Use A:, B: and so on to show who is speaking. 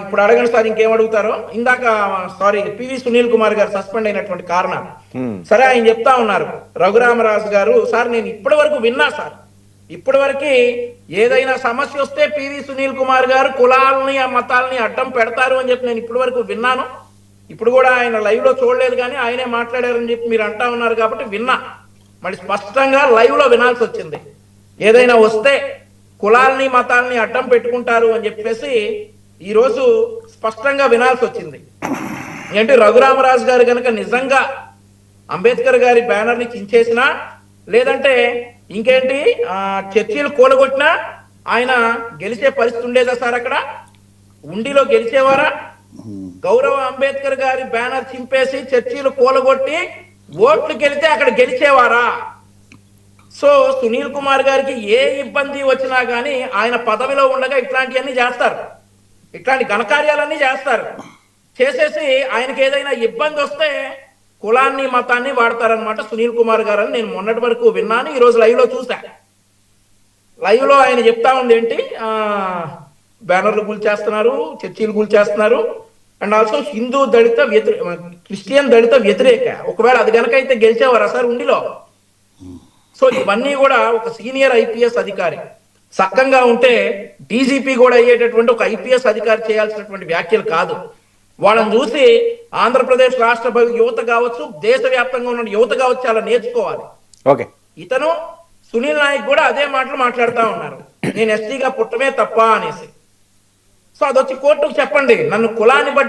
A: ఇప్పుడు అడగండి సార్ ఇంకేం అడుగుతారో. ఇందాక సారీ పివి సునీల్ కుమార్ గారు సస్పెండ్ అయినటువంటి కారణం సరే ఆయన చెప్తా ఉన్నారు. రఘురామరాజు గారు సార్ నేను ఇప్పటి వరకు విన్నా సార్, ఇప్పటి వరకు ఏదైనా సమస్య వస్తే పివి సునీల్ కుమార్ గారు కులాలని ఆ మతాలని అడ్డం పెడతారు అని చెప్పి నేను ఇప్పటి వరకు విన్నాను. ఇప్పుడు కూడా ఆయన లైవ్ లో చూడలేదు కానీ ఆయనే మాట్లాడారని చెప్పి మీరు అంటా ఉన్నారు కాబట్టి విన్నా. మరి స్పష్టంగా లైవ్ లో వినాల్సి వచ్చింది. ఏదైనా వస్తే కులాలని మతాలని అడ్డం పెట్టుకుంటారు అని చెప్పేసి ఈరోజు స్పష్టంగా వినాల్సి వచ్చింది. ఏంటి రఘురామరాజు గారు కనుక నిజంగా అంబేద్కర్ గారి బ్యానర్ని చించేసినా లేదంటే ఇంకేంటి చర్చీలు కూలగొట్టినా ఆయన గెలిచే పరిస్థితి ఉండేదా సార్? అక్కడ ఉండిలో గెలిచేవారా? గౌరవ అంబేద్కర్ గారి బ్యానర్ చింపేసి చర్చీలు కూలగొట్టి ఓట్లు గెలితే అక్కడ గెలిచేవారా? సో సునీల్ కుమార్ గారికి ఏ ఇబ్బంది వచ్చినా కానీ ఆయన పదవిలో ఉండగా ఇట్లాంటివన్నీ చేస్తారు, ఇట్లాంటి ఘనకార్యాలన్నీ చేస్తారు. చేసేసి ఆయనకి ఏదైనా ఇబ్బంది వస్తే కులాన్ని మతాన్ని వాడతారనమాట సునీల్ కుమార్ గారు అని నేను మొన్నటి వరకు విన్నాను. ఈరోజు లైవ్ లో చూసా. లైవ్ లో ఆయన చెప్తా ఉంది ఏంటి బ్యానర్లు కూల్చేస్తున్నారు, చర్చీలు కూల్చేస్తున్నారు, and also Hindu Dalit Christian Dalit వ్యతిరేక. ఒకవేళ అది కనుక అయితే గెలిచేవారా సార్ ఉండిలో? సో ఇవన్నీ కూడా ఒక సీనియర్ ఐపీఎస్ అధికారి సక్కంగా ఉంటే డీజీపీ కూడా అయ్యేటటువంటి ఒక ఐపీఎస్ అధికారి చేయాల్సినటువంటి వ్యాఖ్యలు కాదు. వాళ్ళని చూసి ఆంధ్రప్రదేశ్ రాష్ట్ర యువత కావచ్చు, దేశవ్యాప్తంగా ఉన్న యువత కావచ్చు చాలా నేర్చుకోవాలి.
B: ఓకే,
A: ఇతను సునీల్ నాయక్ కూడా అదే మాటలు మాట్లాడుతూ ఉన్నారు, నేను ఎస్టీగా పుట్టమే తప్ప అనేసి. సో అదొచ్చి కోర్టుకు చెప్పండి, నన్ను కులాన్ని బట్టి